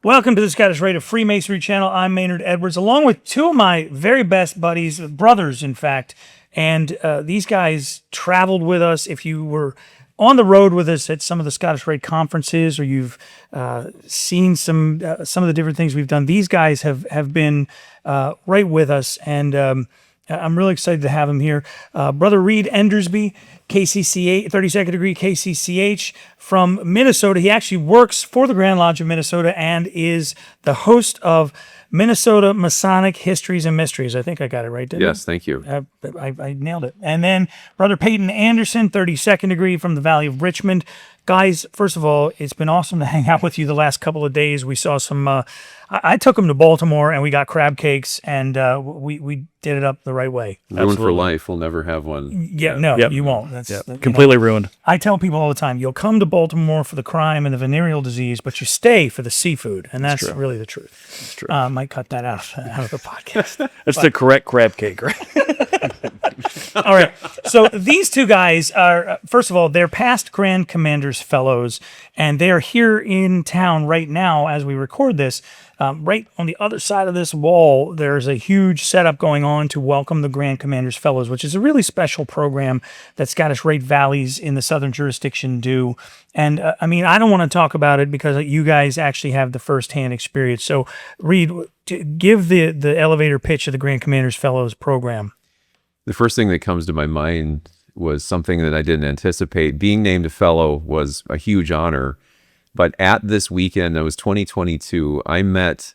Welcome to the Scottish Rite of Freemasonry channel. I'm Maynard Edwards, along with two of my very best buddies, brothers, in fact. And these guys traveled with us. If you were on the road with us at some of the Scottish Rite conferences, or you've seen some of the different things we've done, these guys have been right with us. And I'm really excited to have him here. Brother Reed Endersbe, KCCH, 32nd degree KCCH from Minnesota. He actually works for the Grand Lodge of Minnesota and is the host of Minnesota Masonic Histories and Mysteries. I think I got it right, didn't I? Yes, thank you. I nailed it. And then Brother Peyton Anderson, 32nd degree from the Valley of Richmond. Guys, first of all, it's been awesome to hang out with you the last couple of days. We saw some, I took them to Baltimore and we got crab cakes, and we did it up the right way. Ruined for life. We'll never have one. Yeah, no, you won't. That's completely ruined. I tell people all the time, you'll come to Baltimore for the crime and the venereal disease, but you stay for the seafood, and that's really the truth. That's true. Might cut that out of the podcast. That's the correct crab cake, right? All right. So these two guys are, first of all, they're past Grand Commanders Fellows, and they are here in town right now as we record this. Right on the other side of this wall, there's a huge setup going on to welcome the Grand Commanders Fellows, which is a really special program that Scottish Rite Valleys in the Southern jurisdiction do. And I mean, I don't want to talk about it because you guys actually have the firsthand experience. So, Reed, give the elevator pitch of the Grand Commanders Fellows program. The first thing that comes to my mind was something that I didn't anticipate. Being named a fellow was a huge honor. But at this weekend, it was 2022, I met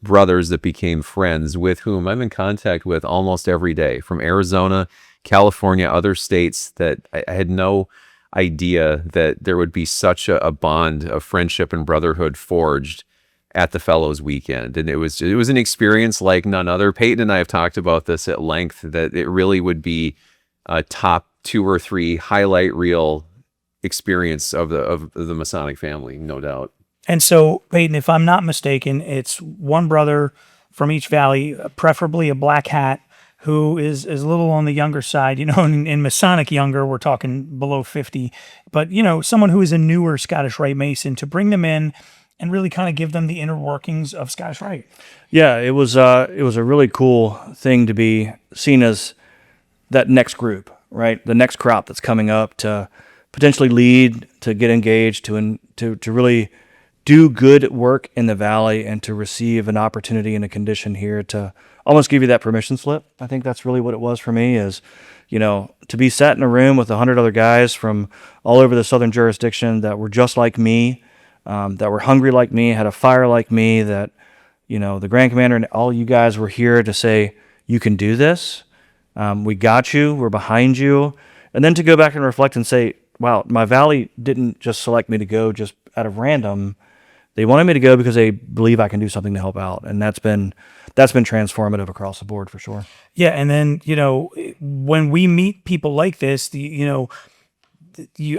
brothers that became friends with whom I'm in contact with almost every day, from Arizona, California, other states, that I had no idea that there would be such a bond of friendship and brotherhood forged at the Fellows Weekend. And it was an experience like none other. Peyton and I have talked about this at length, that it really would be a top 2 or 3 highlight reel experience of the Masonic family, no doubt. And so, Peyton, if I'm not mistaken, it's one brother from each valley, preferably a black hat, who is a little on the younger side. You know, in Masonic younger, we're talking below 50. But, you know, someone who is a newer Scottish Rite Mason, to bring them in and really kind of give them the inner workings of Scottish Rite. Yeah, it was a really cool thing to be seen as that next group, right? The next crop that's coming up to potentially lead, to get engaged, to really do good work in the valley, and to receive an opportunity and a condition here to almost give you that permission slip. I think that's really what it was for me, is, you know, to be sat in a room with 100 other guys from all over the southern jurisdiction that were just like me, that were hungry like me, had a fire like me, that, you know, the Grand Commander and all you guys were here to say, you can do this. We got you. We're behind you. And then to go back and reflect and say, wow, my valley didn't just select me to go just out of random. They wanted me to go because they believe I can do something to help out. And that's been transformative across the board for sure. Yeah. And then, you know, when we meet people like this, you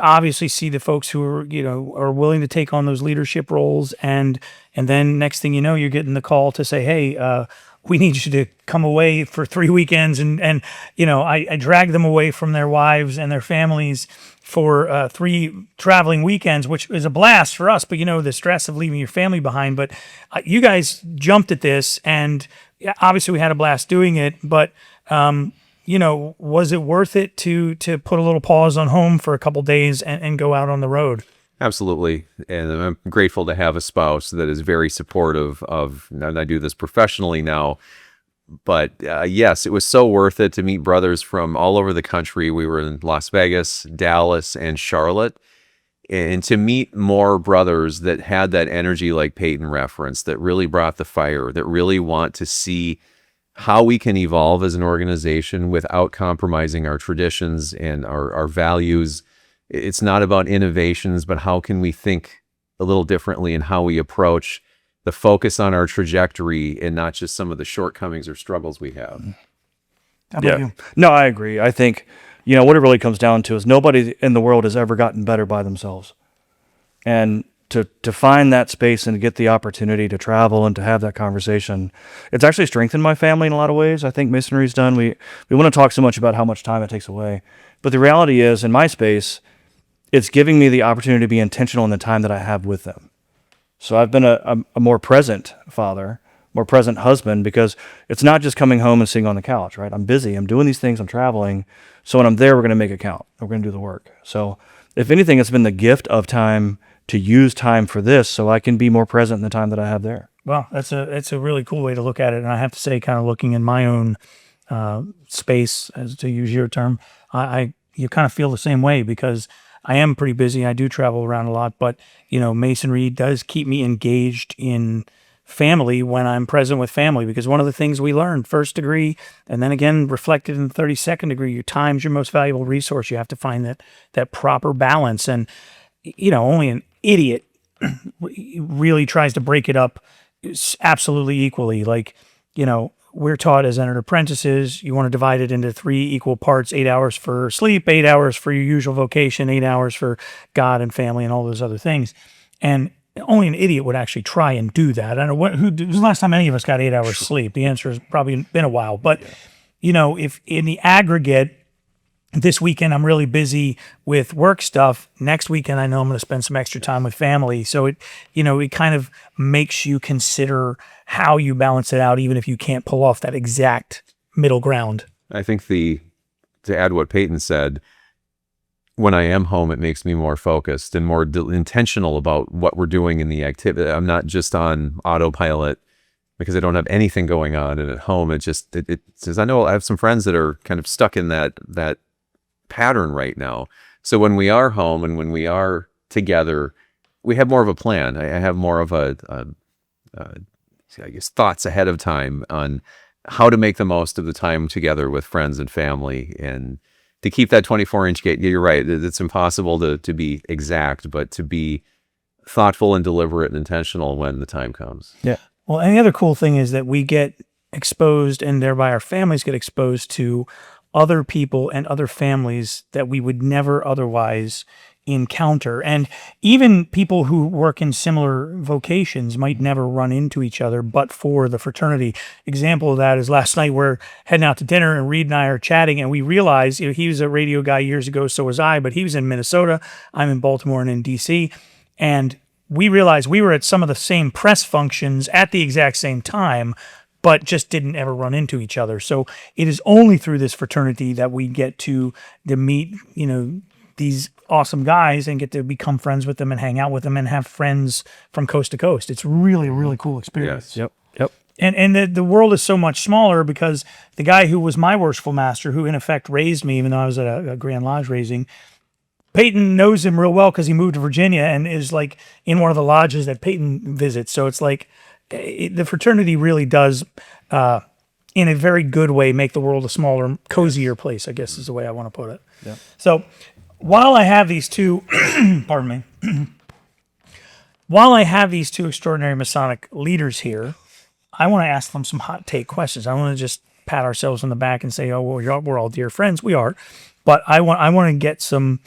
obviously see the folks who are, you know, are willing to take on those leadership roles. And then next thing you know, you're getting the call to say, hey, we need you to come away for 3 weekends. And you know, I drag them away from their wives and their families for 3 traveling weekends, which is a blast for us. But, you know, the stress of leaving your family behind. But you guys jumped at this, and obviously we had a blast doing it. But, you know, was it worth it to put a little pause on home for a couple days and go out on the road? Absolutely. And I'm grateful to have a spouse that is very supportive of, and I do this professionally now, but yes, it was so worth it to meet brothers from all over the country. We were in Las Vegas, Dallas, and Charlotte, and to meet more brothers that had that energy like Peyton referenced, that really brought the fire, that really want to see how we can evolve as an organization without compromising our traditions and our values. It's not about innovations, but how can we think a little differently in how we approach the focus on our trajectory and not just some of the shortcomings or struggles we have. How about you? No, I agree. I think, you know, what it really comes down to is nobody in the world has ever gotten better by themselves. And to find that space and to get the opportunity to travel and to have that conversation, it's actually strengthened my family in a lot of ways. I think Masonry's done. We want to talk so much about how much time it takes away. But the reality is, in my space, it's giving me the opportunity to be intentional in the time that I have with them. So I've been a more present father, more present husband, because it's not just coming home and sitting on the couch, right? I'm busy. I'm doing these things. I'm traveling. So when I'm there, we're going to make it count. We're going to do the work. So if anything, it's been the gift of time to use time for this so I can be more present in the time that I have there. Well, that's a really cool way to look at it. And I have to say, kind of looking in my own space, as to use your term, you kind of feel the same way, because I am pretty busy. I do travel around a lot, but Masonry does keep me engaged in family when I'm present with family, because one of the things we learned first degree, and then again reflected in the 32nd degree, your time's your most valuable resource. You have to find that proper balance. And only an idiot really tries to break it up absolutely equally. Like, we're taught as entered apprentices, you want to divide it into 3 equal parts: 8 hours for sleep, 8 hours for your usual vocation, 8 hours for God and family and all those other things. And only an idiot would actually try and do that. I don't know who's the last time any of us got 8 hours sleep? The answer has probably been a while. But, if in the aggregate, this weekend I'm really busy with work stuff, next weekend I know I'm going to spend some extra time with family. So it kind of makes you consider how you balance it out, even if you can't pull off that exact middle ground. I think to add what Peyton said, when I am home, it makes me more focused and more intentional about what we're doing in the activity. I'm not just on autopilot because I don't have anything going on. And at home, it says, I know I have some friends that are kind of stuck in that pattern right now. So when we are home and when we are together, we have more of a plan. I have more of I guess, thoughts ahead of time on how to make the most of the time together with friends and family, and to keep that 24-inch gate. You're right. It's impossible to be exact, but to be thoughtful and deliberate and intentional when the time comes. Yeah. Well, and the other cool thing is that we get exposed, and thereby our families get exposed to other people and other families that we would never otherwise encounter. And even people who work in similar vocations might never run into each other but for the fraternity. Example of that is last night we're heading out to dinner, and Reed and I are chatting, and we realized he was a radio guy years ago, so was I, but he was in Minnesota, I'm in Baltimore and in DC, and we realized we were at some of the same press functions at the exact same time, but just didn't ever run into each other. So it is only through this fraternity that we get to meet, these awesome guys and get to become friends with them and hang out with them and have friends from coast to coast. It's really a really cool experience. Yes. Yep. And the world is so much smaller, because the guy who was my worshipful master, who in effect raised me, even though I was at a Grand Lodge raising, Peyton knows him real well because he moved to Virginia and is like in one of the lodges that Peyton visits. So it's like the fraternity really does, in a very good way, make the world a smaller, cozier place, I guess is the way I want to put it. Yeah. So while I have these two, pardon me, while I have these two extraordinary Masonic leaders here, I want to ask them some hot take questions. I want to just pat ourselves on the back and say, oh, well, we're all dear friends. We are. But I want to get some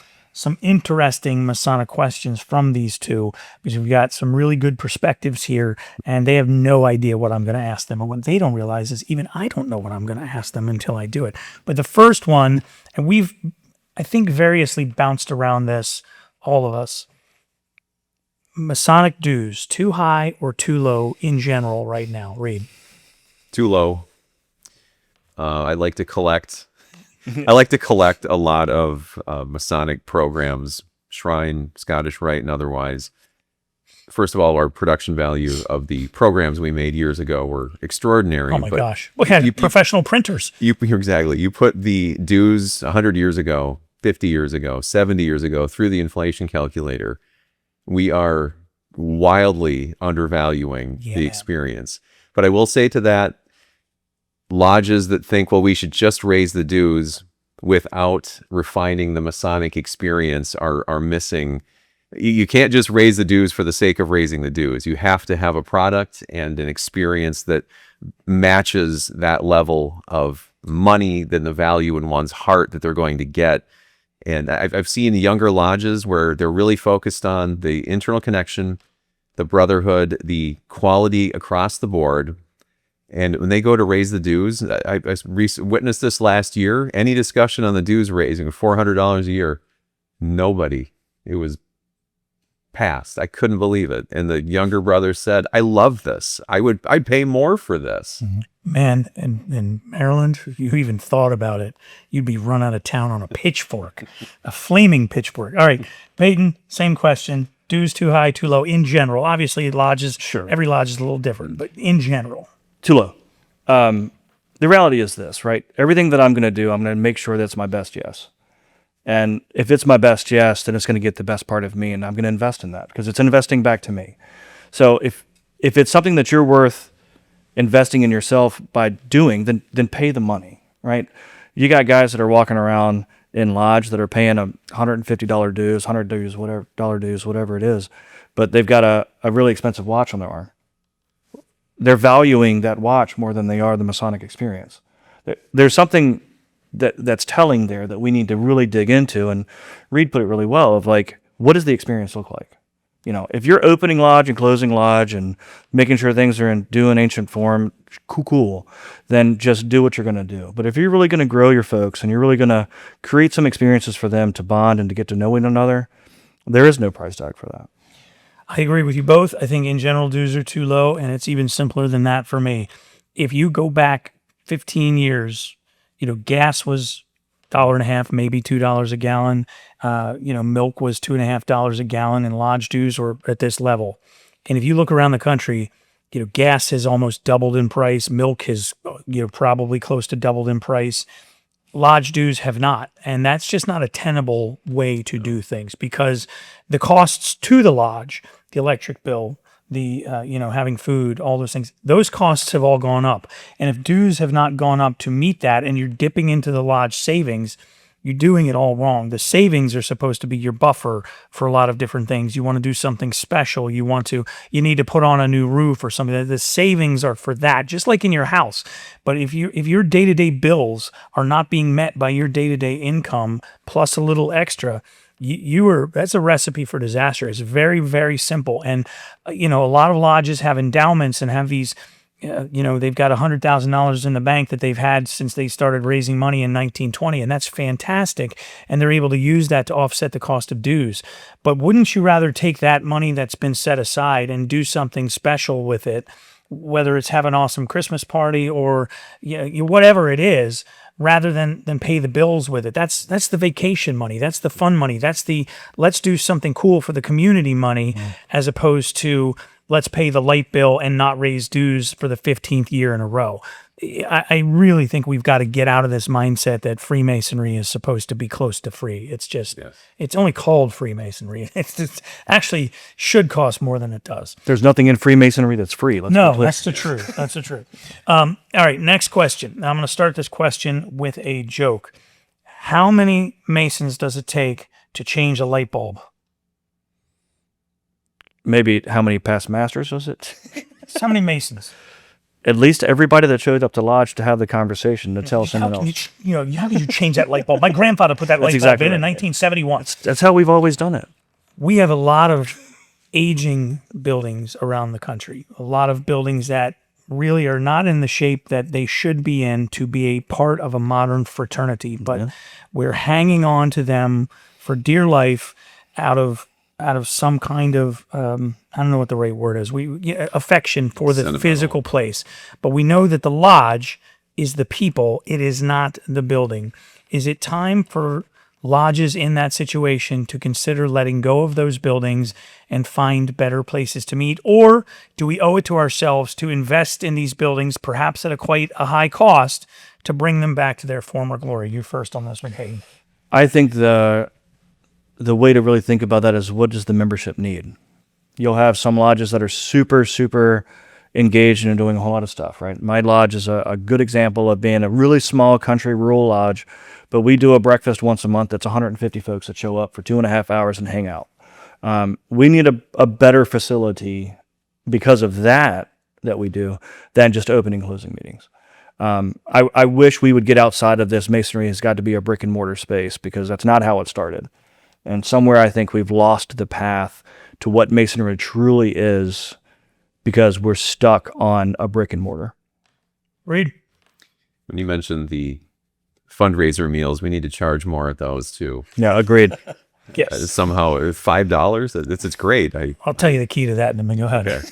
interesting Masonic questions from these two, because we've got some really good perspectives here, and they have no idea what I'm going to ask them. And what they don't realize is even I don't know what I'm going to ask them until I do it. But the first one, and we've, I think, variously bounced around this, all of us, Masonic dues, too high or too low in general right now? Reed? Too low. I like to collect a lot of Masonic programs, Shrine, Scottish Rite, and otherwise. First of all, our production value of the programs we made years ago were extraordinary. Oh my gosh. We had professional printers. Exactly. You put the dues 100 years ago, 50 years ago, 70 years ago through the inflation calculator. We are wildly undervaluing the experience. But I will say to that, lodges that think, well, we should just raise the dues without refining the Masonic experience are missing. You can't just raise the dues for the sake of raising the dues. You have to have a product and an experience that matches that level of money, then the value in one's heart that they're going to get. And I've seen younger lodges where they're really focused on the internal connection, the brotherhood, the quality across the board. And when they go to raise the dues, I witnessed this last year. Any discussion on the dues raising $400 a year, nobody. It was passed. I couldn't believe it. And the younger brother said, I love this. I'd pay more for this. Man, in Maryland, if you even thought about it, you'd be run out of town on a pitchfork, a flaming pitchfork. All right, Peyton, same question. Dues too high, too low in general. Obviously, lodges, Sure. every lodge is a little different, but in general. Too low. The reality is this, right? Everything that I'm going to do, I'm going to make sure that's my best yes. And if it's my best yes, then it's going to get the best part of me, and I'm going to invest in that because it's investing back to me. So if it's something that you're worth investing in yourself by doing, then pay the money, right? You got guys that are walking around in lodge that are paying $150 dues, $100 dues, whatever it is, but they've got a really expensive watch on their arm. They're valuing that watch more than they are the Masonic experience. There's something that's telling there that we need to really dig into, and Reed put it really well of like, what does the experience look like? You know, if you're opening lodge and closing lodge and making sure things are in due and ancient form, cool, then just do what you're going to do. But if you're really going to grow your folks and you're really going to create some experiences for them to bond and to get to know one another, there is no price tag for that. I agree with you both. I think in general, dues are too low, and it's even simpler than that for me. If you go back 15 years, gas was $1.50, maybe $2 a gallon. Milk was $2.50 a gallon, and lodge dues were at this level. And if you look around the country, gas has almost doubled in price. Milk has, probably close to doubled in price. Lodge dues have not, and that's just not a tenable way to do things because the costs to the lodge, the electric bill, the having food, all those things, those costs have all gone up. And if dues have not gone up to meet that, and you're dipping into the lodge savings, you're doing it all wrong. The savings are supposed to be your buffer for a lot of different things. You want to do something special. You need to put on a new roof or something. The savings are for that, just like in your house. But if your day-to-day bills are not being met by your day-to-day income plus a little extra, that's a recipe for disaster. It's very, very simple. And, a lot of lodges have endowments and have these, they've got $100,000 in the bank that they've had since they started raising money in 1920. And that's fantastic. And they're able to use that to offset the cost of dues. But wouldn't you rather take that money that's been set aside and do something special with it, whether it's have an awesome Christmas party or whatever it is, rather than pay the bills with it? That's the vacation money. That's the fun money. That's the let's do something cool for the community money, as opposed to let's pay the light bill and not raise dues for the 15th year in a row. I really think we've got to get out of this mindset that Freemasonry is supposed to be close to free. It's just, It's only called Freemasonry. It's actually should cost more than it does. There's nothing in Freemasonry that's free. That's the truth. That's the truth. All right, next question. Now I'm going to start this question with a joke. How many Masons does it take to change a light bulb? Maybe how many past masters was it? How many Masons? At least everybody that showed up to lodge to have the conversation to tell someone else. How could you change that light bulb? My grandfather put that light bulb in 1971. That's how we've always done it. We have a lot of aging buildings around the country, a lot of buildings that really are not in the shape that they should be in to be a part of a modern fraternity, but we're hanging on to them for dear life out of some kind of, I don't know what the right word is, affection for the physical place. But we know that the lodge is the people, it is not the building. Is it time for lodges in that situation to consider letting go of those buildings and find better places to meet? Or do we owe it to ourselves to invest in these buildings, perhaps at quite a high cost, to bring them back to their former glory? You first on this one, Hayden. I think the way to really think about that is, what does the membership need? You'll have some lodges that are super, super engaged and doing a whole lot of stuff, right? My lodge is a good example of being a really small country rural lodge, but we do a breakfast once a month. That's 150 folks that show up for 2.5 hours and hang out. We need a better facility because of that we do than just opening and closing meetings. I wish we would get outside of this. Masonry has got to be a brick and mortar space because that's not how it started. And somewhere I think we've lost the path to what Masonry truly is because we're stuck on a brick and mortar. Reed? When you mentioned the fundraiser meals, we need to charge more at those too. Yeah, agreed. Yes. somehow $5. It's great. I'll tell you the key to that in a minute. Go ahead.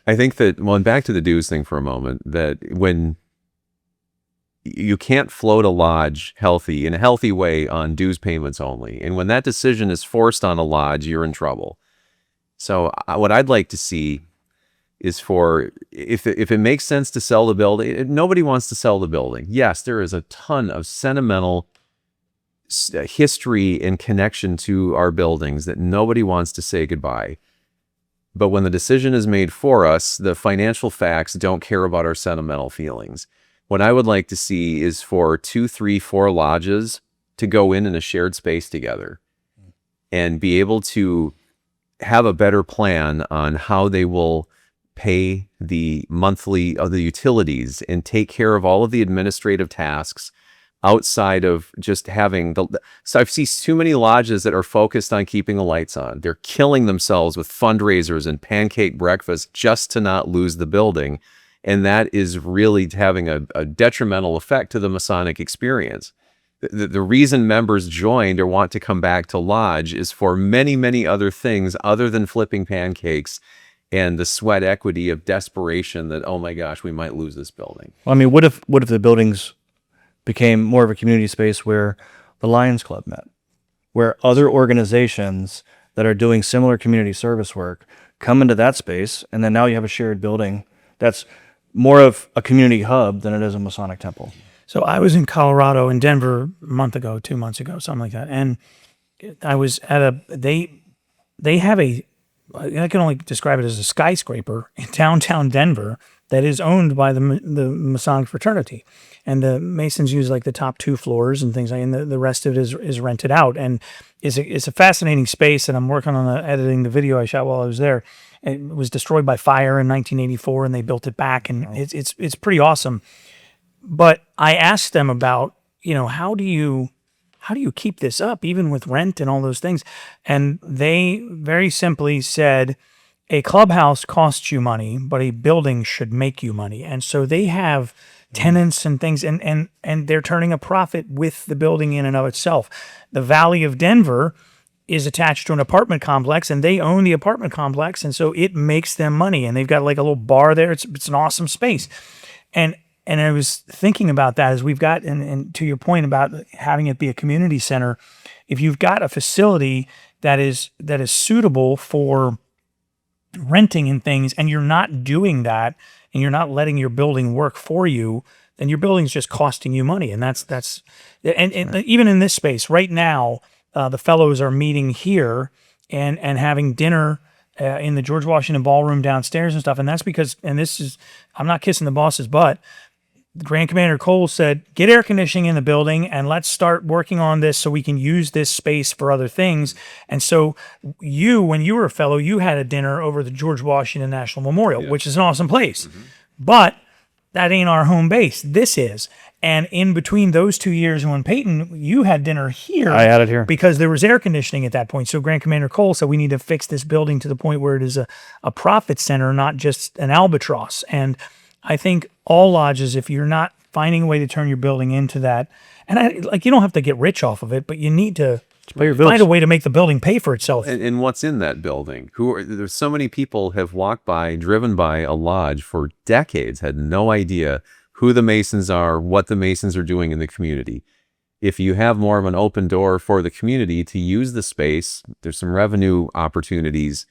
I think that, well, and back to the dues thing for a moment, that when you can't float a lodge in a healthy way on dues payments only, and when that decision is forced on a lodge, you're in trouble. So what I'd like to see is if it makes sense to sell the building, nobody wants to sell the building. Yes, there is a ton of sentimental history and connection to our buildings that nobody wants to say goodbye. But when the decision is made for us, the financial facts don't care about our sentimental feelings. What I would like to see is for 2, 3, 4 lodges to go in a shared space together and be able to have a better plan on how they will pay the monthly of the utilities and take care of all of the administrative tasks outside of just having so I've seen too many lodges that are focused on keeping the lights on. They're killing themselves with fundraisers and pancake breakfast just to not lose the building. And that is really having a detrimental effect to the Masonic experience. The reason members joined or want to come back to lodge is for many, many other things other than flipping pancakes and the sweat equity of desperation that, oh my gosh, we might lose this building. Well, I mean, what if the buildings became more of a community space where the Lions Club met, where other organizations that are doing similar community service work come into that space, and then now you have a shared building that's more of a community hub than it is a Masonic temple. So I was in Colorado, in Denver, a month ago, 2 months ago, something like that, and I was at they have I can only describe it as a skyscraper in downtown Denver that is owned by the Masonic fraternity. And the Masons use like the top 2 floors and things like, and the rest of it is rented out. And it's a fascinating space. And I'm working on editing the video I shot while I was there. It was destroyed by fire in 1984, and they built it back, and it's pretty awesome. But I asked them about, how do you keep this up, even with rent and all those things? And they very simply said, a clubhouse costs you money, but a building should make you money. And so they have tenants and things, and they're turning a profit with the building in and of itself. The Valley of Denver is attached to an apartment complex, and they own the apartment complex, and so it makes them money. And they've got like a little bar there. It's an awesome space. And I was thinking about that as we've got, and to your point about having it be a community center, if you've got a facility that is suitable for renting and things, and you're not doing that, and you're not letting your building work for you, then your building's just costing you money. And that's even in this space right now, the fellows are meeting here and having dinner in the George Washington Ballroom downstairs and stuff. And that's because, and this is, I'm not kissing the boss's butt, Grand Commander Cole said, get air conditioning in the building and let's start working on this so we can use this space for other things. And so when you were a fellow, you had a dinner over the George Washington National Memorial, which is an awesome place. Mm-hmm. But that ain't our home base. This is. And in between those 2 years, when Peyton, you had dinner here. I had it here. Because there was air conditioning at that point. So Grand Commander Cole said, we need to fix this building to the point where it is a profit center, not just an albatross. And I think all lodges, if you're not finding a way to turn your building into that, and you don't have to get rich off of it, but you need to find a way to make the building pay for itself. And what's in that building? There's so many people have walked by, driven by a lodge for decades, had no idea who the Masons are, what the Masons are doing in the community. If you have more of an open door for the community to use the space, there's some revenue opportunities.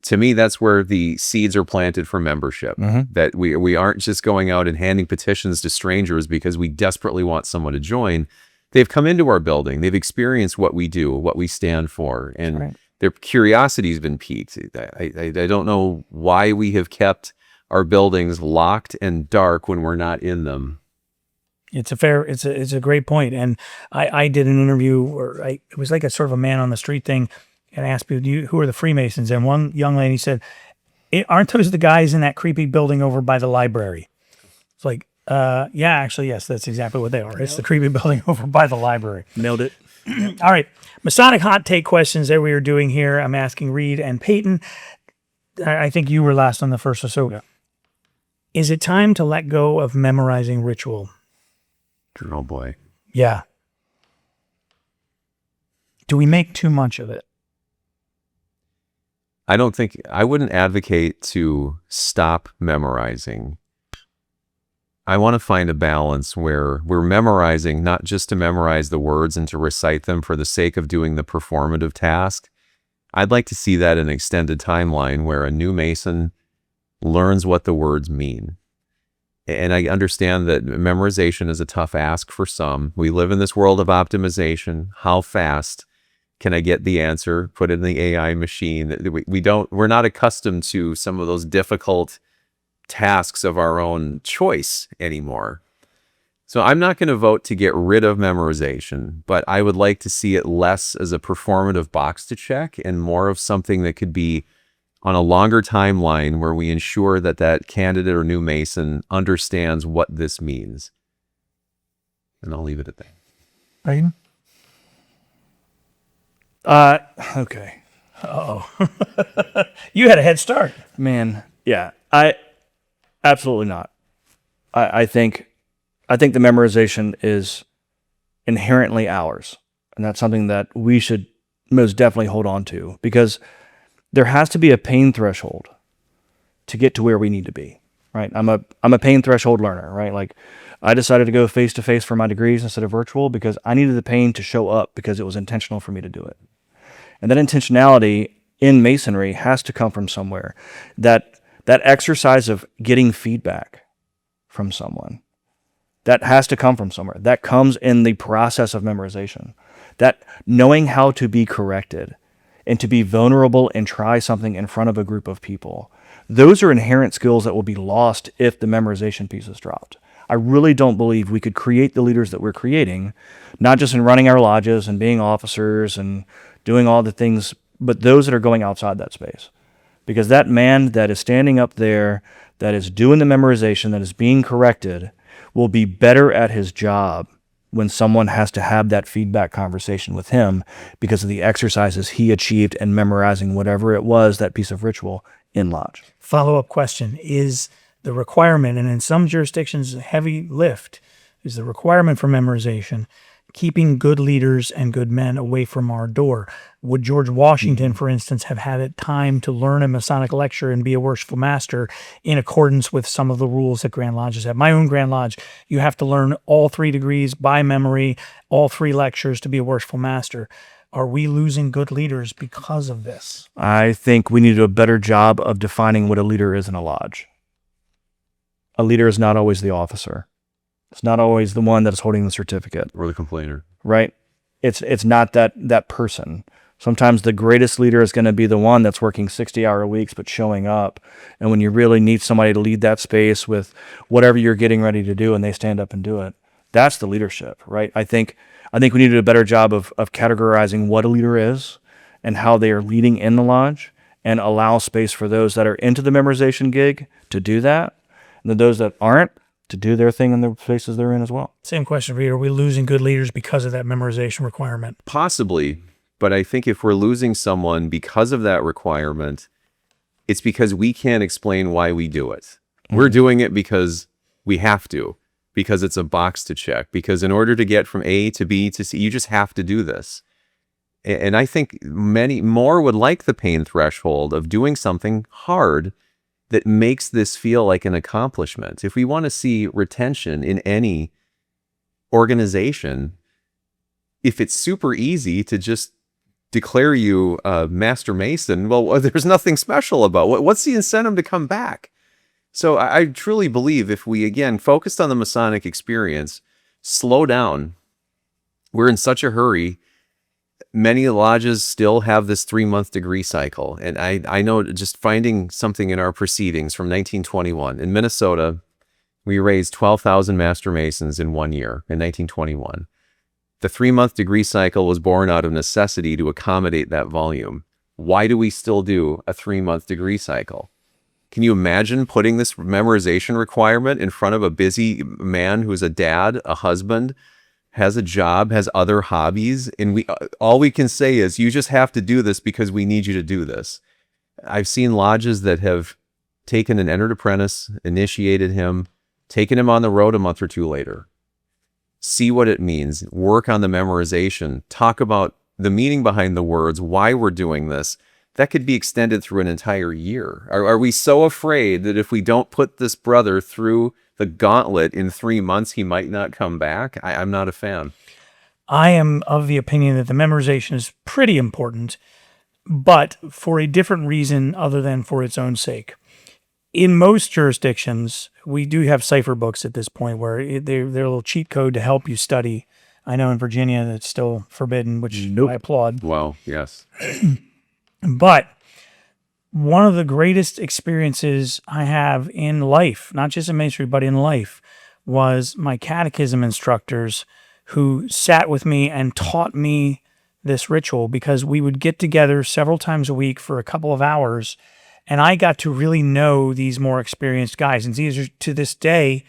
To me, that's where the seeds are planted for membership. Mm-hmm. That we aren't just going out and handing petitions to strangers because we desperately want someone to join. They've come into our building. They've experienced what we do, what we stand for, and their curiosity's been piqued. I don't know why we have kept our buildings locked and dark when we're not in them. It's a great point. And I did an interview, it was like a sort of a man on the street thing. And I asked people, who are the Freemasons? And one young lady said, aren't those the guys in that creepy building over by the library? It's like, yeah, actually, yes, that's exactly what they are. It's the creepy building over by the library. Nailed it. All right. Masonic hot take questions that we are doing here. I'm asking Reed and Peyton. I think you were last on the first. So yeah. Is it time to let go of memorizing ritual? Oh, boy. Yeah. Do we make too much of it? I wouldn't advocate to stop memorizing. I want to find a balance where we're memorizing not just to memorize the words and to recite them for the sake of doing the performative task. I'd like to see that in an extended timeline where a new Mason learns what the words mean. And I understand that memorization is a tough ask for some. We live in this world of optimization. How fast can I get the answer, put it in the AI machine? We're not accustomed to some of those difficult tasks of our own choice anymore. So I'm not going to vote to get rid of memorization, but I would like to see it less as a performative box to check and more of something that could be on a longer timeline where we ensure that that candidate or new Mason understands what this means. And I'll leave it at that. Peyton? Okay. Uh-oh. You had a head start. Man, yeah. Absolutely not. I think the memorization is inherently ours. And that's something that we should most definitely hold on to, because there has to be a pain threshold to get to where we need to be, right? I'm a pain threshold learner, right? Like, I decided to go face to face for my degrees instead of virtual because I needed the pain to show up because it was intentional for me to do it. And that intentionality in Masonry has to come from somewhere. That exercise of getting feedback from someone, that has to come from somewhere. That comes in the process of memorization. That knowing how to be corrected and to be vulnerable and try something in front of a group of people, those are inherent skills that will be lost if the memorization piece is dropped. I really don't believe we could create the leaders that we're creating, not just in running our lodges and being officers and doing all the things, but those that are going outside that space. Because that man that is standing up there, that is doing the memorization, that is being corrected, will be better at his job when someone has to have that feedback conversation with him because of the exercises he achieved in memorizing whatever it was, that piece of ritual, in lodge. Follow-up question is the requirement, and in some jurisdictions, heavy lift, is the requirement for memorization, keeping good leaders and good men away from our door. Would George Washington, for instance, have had it time to learn a Masonic lecture and be a worshipful master in accordance with some of the rules that Grand Lodges have? My own Grand Lodge, you have to learn all 3 degrees by memory, all 3 lectures to be a worshipful master. Are we losing good leaders because of this? I think we need to do a better job of defining what a leader is in a lodge. A leader is not always the officer. It's not always the one that is holding the certificate. Or the complainer. Right? It's not that person. Sometimes the greatest leader is going to be the one that's working 60-hour weeks but showing up. And when you really need somebody to lead that space with whatever you're getting ready to do and they stand up and do it, that's the leadership, right? I think we need to do a better job of categorizing what a leader is and how they are leading in the lodge, and allow space for those that are into the memorization gig to do that, and then those that aren't to do their thing in the spaces they're in as well. Same question, Reed. Are we losing good leaders because of that memorization requirement? Possibly, but I think if we're losing someone because of that requirement, it's because we can't explain why we do it. Mm-hmm. We're doing it because we have to, because it's a box to check, because in order to get from A to B to C, you just have to do this. And I think many more would like the pain threshold of doing something hard that makes this feel like an accomplishment. If we want to see retention in any organization, if it's super easy to just declare you a Master Mason, well, there's nothing special about it. What's the incentive to come back? So I truly believe if we, again, focused on the Masonic experience, slow down. We're in such a hurry. Many lodges still have this 3-month degree cycle. And I know, just finding something in our proceedings from 1921. In Minnesota, we raised 12,000 Master Masons in 1 year in 1921. The 3-month degree cycle was born out of necessity to accommodate that volume. Why do we still do a 3-month degree cycle? Can you imagine putting this memorization requirement in front of a busy man who's a dad, a husband, has a job, has other hobbies, and all we can say is, you just have to do this because we need you to do this. I've seen lodges that have taken an entered apprentice, initiated him, taken him on the road a month or two later. See what it means, work on the memorization, talk about the meaning behind the words, why we're doing this, that could be extended through an entire year. Are we so afraid that if we don't put this brother through the gauntlet in 3 months, he might not come back? I'm not a fan. I am of the opinion that the memorization is pretty important, but for a different reason other than for its own sake. In most jurisdictions, we do have cipher books at this point where they're a little cheat code to help you study. I know in Virginia that's still forbidden, which I applaud. Wow, yes. But one of the greatest experiences I have in life, not just in Masonry, but in life, was my catechism instructors who sat with me and taught me this ritual, because we would get together several times a week for a couple of hours, and I got to really know these more experienced guys. And these are, to this day,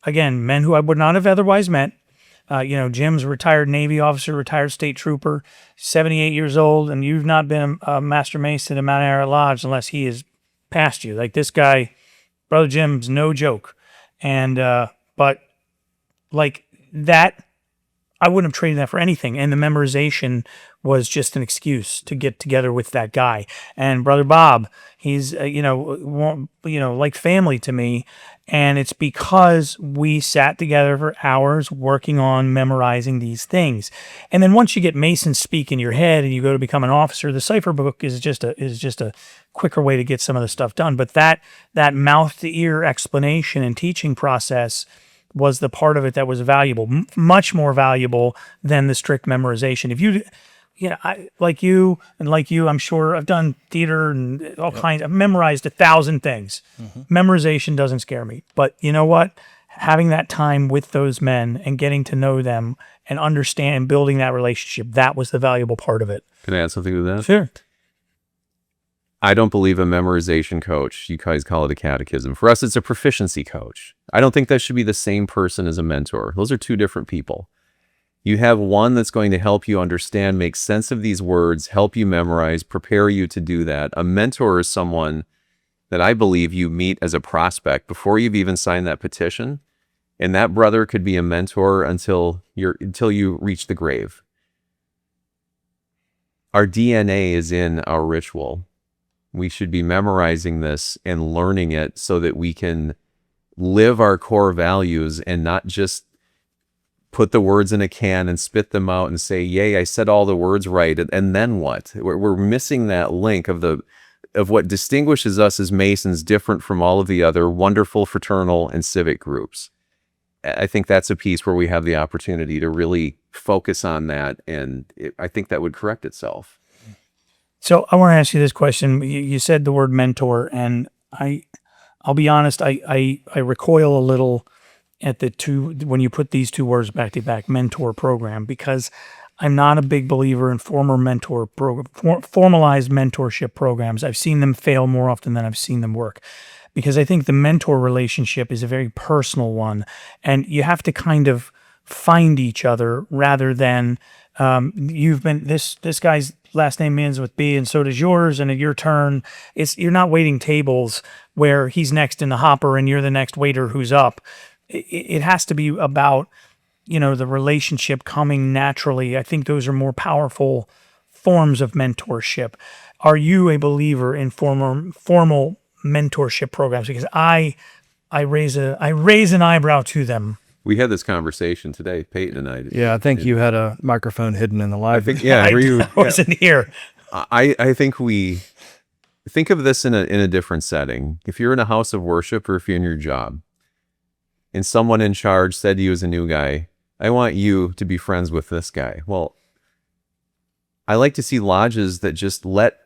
again, men who I would not have otherwise met. Jim's a retired Navy officer, retired state trooper, 78 years old, and you've not been a Master Mason at Mount Ararat Lodge unless he is past you. Like, this guy, Brother Jim's no joke. And, but like that, I wouldn't have traded that for anything. And the memorization was just an excuse to get together with that guy. And Brother Bob, he's, like family to me. And it's because we sat together for hours working on memorizing these things. And then once you get Mason speak in your head and you go to become an officer, the cipher book is just a quicker way to get some of the stuff done. But that mouth to ear explanation and teaching process was the part of it that was valuable, much more valuable than the strict memorization. If you, like you, I'm sure I've done theater and all kinds. I've memorized 1,000 things. Mm-hmm. Memorization doesn't scare me. But you know what? Having that time with those men and getting to know them and understand and building that relationship, that was the valuable part of it. Can I add something to that? Sure. I don't believe a memorization coach. You guys call it a catechism. For us, it's a proficiency coach. I don't think that should be the same person as a mentor. Those are two different people. You have one that's going to help you understand, make sense of these words, help you memorize, prepare you to do that. A mentor is someone that I believe you meet as a prospect before you've even signed that petition. And that brother could be a mentor until you reach the grave. Our DNA is in our ritual. We should be memorizing this and learning it so that we can live our core values and not just put the words in a can and spit them out and say, yay, I said all the words right. And then what? We're missing that link of what distinguishes us as Masons different from all of the other wonderful fraternal and civic groups. I think that's a piece where we have the opportunity to really focus on that. And I think that would correct itself. So I want to ask you this question. You said the word mentor, and I'll be honest, I recoil a little at the two, when you put these two words back to back, mentor program, because I'm not a big believer in formalized mentorship programs. I've seen them fail more often than I've seen them work, because I think the mentor relationship is a very personal one, and you have to kind of find each other rather than you've been this guy's last name ends with B and so does yours, and at your turn, you're not waiting tables where he's next in the hopper and you're the next waiter who's up. It has to be about, the relationship coming naturally. I think those are more powerful forms of mentorship. Are you a believer in formal mentorship programs? Because I raise an eyebrow to them. We had this conversation today, Peyton and I. Yeah, I think you had a microphone hidden in the live. I wasn't here. I think we think of this in a different setting. If you're in a house of worship or if you're in your job, and someone in charge said to you as a new guy, I want you to be friends with this guy. Well, I like to see lodges that just let,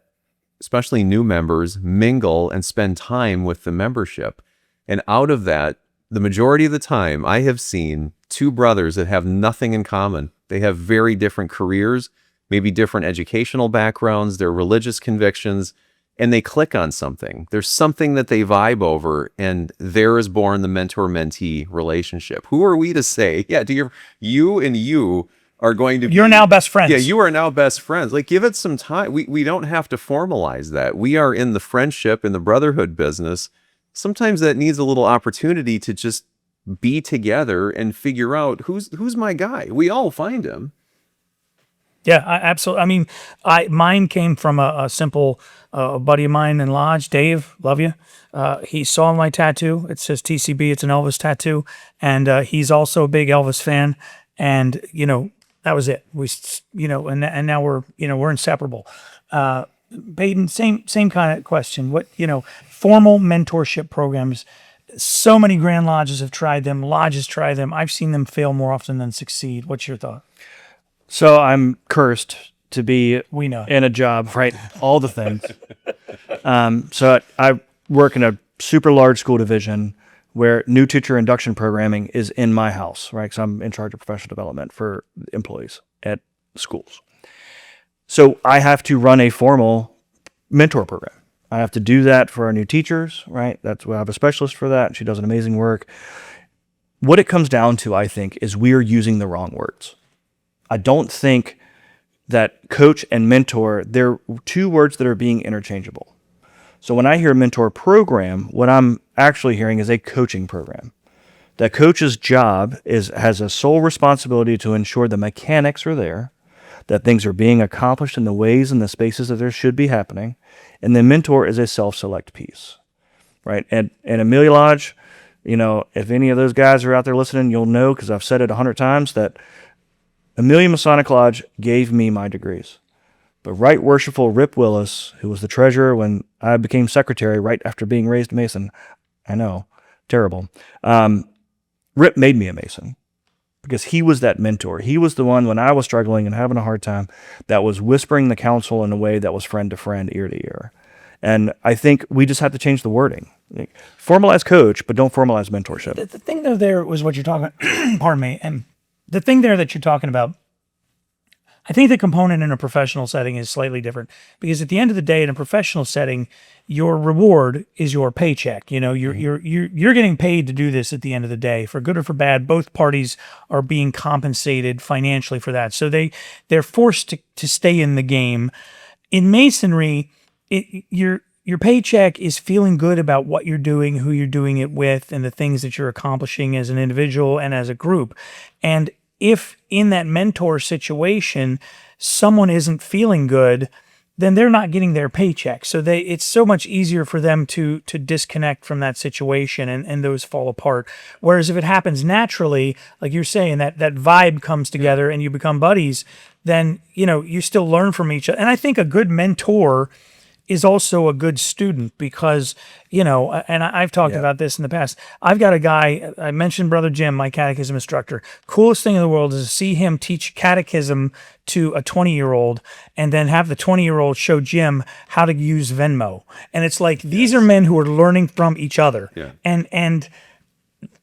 especially new members, mingle and spend time with the membership. And out of that, the majority of the time, I have seen two brothers that have nothing in common. They have very different careers, maybe different educational backgrounds, their religious convictions, and they click on something. There's something that they vibe over, and there is born the mentor-mentee relationship. Who are we to say, yeah, you and you are going to be... You're now best friends. Yeah, you are now best friends. Like, give it some time. We don't have to formalize that. We are in the friendship and the brotherhood business. Sometimes that needs a little opportunity to just be together and figure out who's my guy. We all find him. Yeah, absolutely. I mean, mine came from a simple buddy of mine in Lodge, Dave, love you. He saw my tattoo. It says TCB. It's an Elvis tattoo, and he's also a big Elvis fan. And that was it. And now we're inseparable. Peyton, same kind of question. What formal mentorship programs? So many Grand Lodges have tried them. Lodges try them. I've seen them fail more often than succeed. What's your thought? So I'm cursed to be We know. in a job, right? All the things. So I work in a super large school division where new teacher induction programming is in my house, right? Because I'm in charge of professional development for employees at schools. So I have to run a formal mentor program. I have to do that for our new teachers, right? That's why I have a specialist for that. She does an amazing work. What it comes down to, I think, is we're using the wrong words. I don't think that coach and mentor, they're two words that are being interchangeable. So when I hear mentor program, what I'm actually hearing is a coaching program. That coach's job has a sole responsibility to ensure the mechanics are there, that things are being accomplished in the ways and the spaces that there should be happening, and the mentor is a self-select piece, right? And Amelia Lodge, if any of those guys are out there listening, you'll know, because I've said it 100 times, that Amelia Masonic Lodge gave me my degrees. But Right Worshipful Rip Willis, who was the treasurer when I became secretary right after being raised Mason, I know, terrible, Rip made me a Mason because he was that mentor. He was the one when I was struggling and having a hard time that was whispering the counsel in a way that was friend to friend, ear to ear. And I think we just have to change the wording. Formalize coach, but don't formalize mentorship. The thing though there was what you're talking pardon me, and the thing there that you're talking about, I think the component in a professional setting is slightly different because at the end of the day, in a professional setting, your reward is your paycheck. You're getting paid to do this at the end of the day, for good or for bad. Both parties are being compensated financially for that, so they're forced to stay in the game. In Masonry, your paycheck is feeling good about what you're doing, who you're doing it with, and the things that you're accomplishing as an individual and as a group. And if in that mentor situation, someone isn't feeling good, then they're not getting their paycheck. So it's so much easier for them to disconnect from that situation and those fall apart. Whereas if it happens naturally, like you're saying, that vibe comes together and you become buddies, then, you still learn from each other. And I think a good mentor is also a good student because, and I've talked about this in the past. I've got a guy, I mentioned Brother Jim, my catechism instructor. Coolest thing in the world is to see him teach catechism to a 20-year-old and then have the 20-year-old show Jim how to use Venmo. And it's like, these are men who are learning from each other. Yeah. And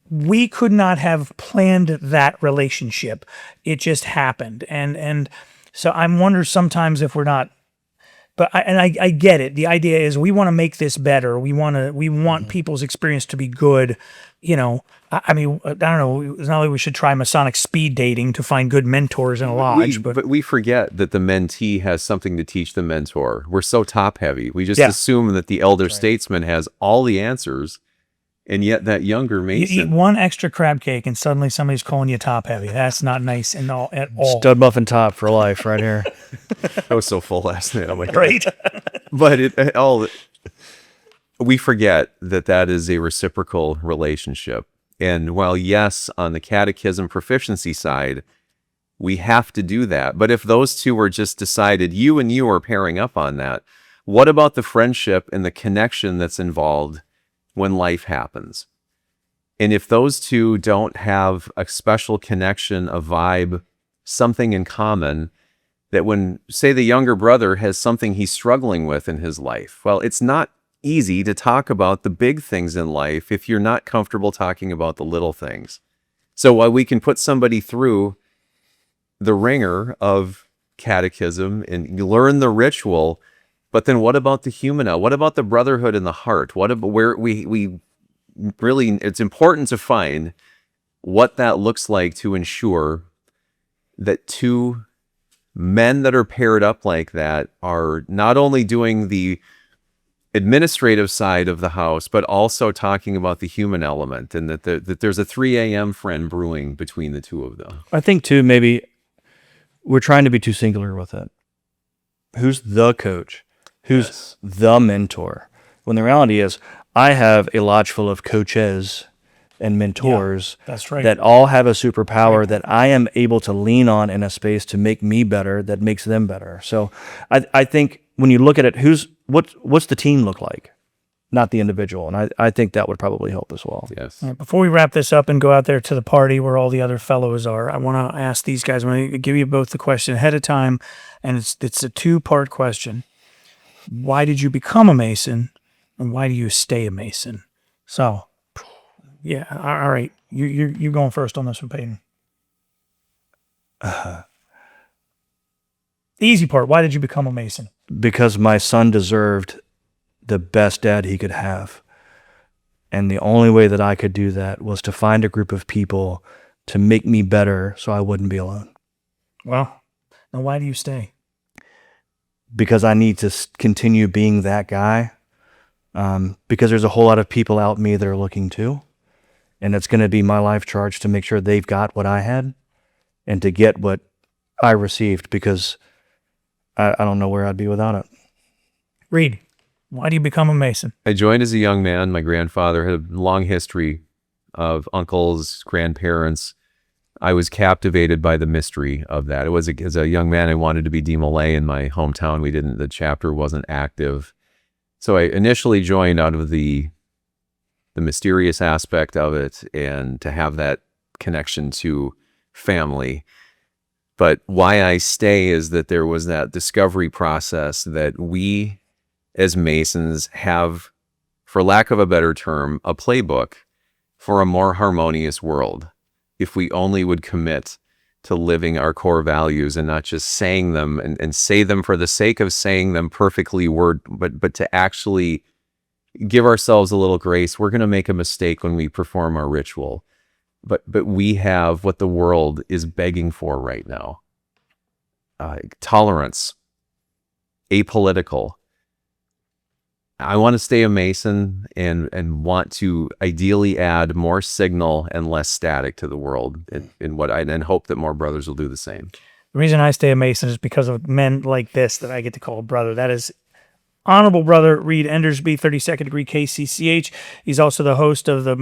we could not have planned that relationship. It just happened. And so I wonder sometimes if we're not. But I get it. The idea is we want to make this better. We want people's experience to be good. I don't know. It's not like we should try Masonic speed dating to find good mentors in a lodge. But we forget that the mentee has something to teach the mentor. We're so top heavy. We just assume that the elder statesman has all the answers. And yet that younger Mason... You eat one extra crab cake and suddenly somebody's calling you top heavy. That's not nice at all. Stud muffin top for life right here. I was so full last night. I'm like, right? But we forget that is a reciprocal relationship. And while, yes, on the catechism proficiency side, we have to do that. But if those two were just decided, you and you are pairing up on that, what about the friendship and the connection that's involved when life happens? And if those two don't have a special connection, a vibe, something in common, that when, say, the younger brother has something he's struggling with in his life, well, it's not easy to talk about the big things in life if you're not comfortable talking about the little things. So while we can put somebody through the ringer of catechism and learn the ritual, but then what about the humana? What about the brotherhood in the heart? What about where we really, it's important to find what that looks like to ensure that two men that are paired up like that are not only doing the administrative side of the house, but also talking about the human element, and that there's a 3 a.m. friend brewing between the two of them. I think too, maybe we're trying to be too singular with it. Who's the coach? Who's the mentor? When the reality is, I have a lodge full of coaches and mentors that's right. that all have a superpower that I am able to lean on in a space to make me better, that makes them better. So I think when you look at it, what's the team look like? Not the individual. And I think that would probably help as well. Yes. All right, before we wrap this up and go out there to the party where all the other fellows are, I want to ask these guys, I'm going to give you both the question ahead of time, and it's a two-part question. Why did you become a Mason, and why do you stay a Mason? So, yeah, all right. You're going first on this one, Peyton. The easy part, why did you become a Mason? Because my son deserved the best dad he could have. And the only way that I could do that was to find a group of people to make me better so I wouldn't be alone. Well, now why do you stay? Because I need to continue being that guy. Because there's a whole lot of people out me that are looking too. And it's going to be my life charge to make sure they've got what I had and to get what I received, because I don't know where I'd be without it. Reed, why do you become a Mason? I joined as a young man. My grandfather had a long history of uncles, grandparents. I was captivated by the mystery of that. It was as a young man, I wanted to be DMLA in my hometown. The chapter wasn't active. So I initially joined out of the mysterious aspect of it and to have that connection to family. But why I stay is that there was that discovery process that we as Masons have, for lack of a better term, a playbook for a more harmonious world. If we only would commit to living our core values and not just saying them and say them for the sake of saying them perfectly but to actually give ourselves a little grace. We're going to make a mistake when we perform our ritual, but we have what the world is begging for right now. Tolerance, apolitical. I want to stay a Mason and want to ideally add more signal and less static to the world, and hope that more brothers will do the same. The reason I stay a Mason is because of men like this that I get to call a brother. That is Honorable Brother Reed Endersbe, 32nd degree KCCH. He's also the host of the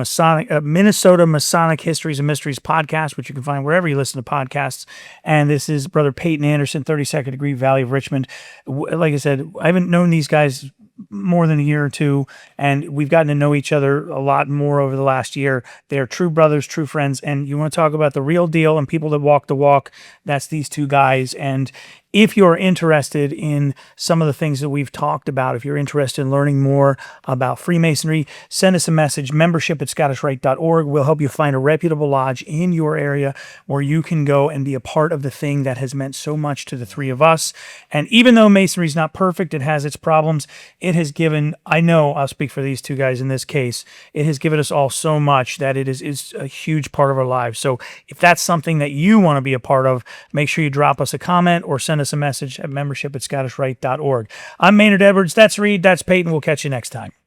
Minnesota Masonic Histories and Mysteries podcast, which you can find wherever you listen to podcasts. And this is Brother Peyton Anderson, 32nd degree Valley of Richmond. Like I said, I haven't known these guys more than a year or two, and we've gotten to know each other a lot more over the last year. They're true brothers, true friends, and you want to talk about the real deal and people that walk the walk, that's these two guys. And if you're interested in some of the things that we've talked about, if you're interested in learning more about Freemasonry, send us a message, membership@scottishrite.org. We'll help you find a reputable lodge in your area where you can go and be a part of the thing that has meant so much to the three of us. And even though Masonry is not perfect, it has its problems, it has given, I know I'll speak for these two guys in this case, it has given us all so much that it is a huge part of our lives. So if that's something that you want to be a part of, make sure you drop us a comment or send us a message at membership@scottishrite.org. I'm Maynard Edwards. That's Reed. That's Peyton. We'll catch you next time.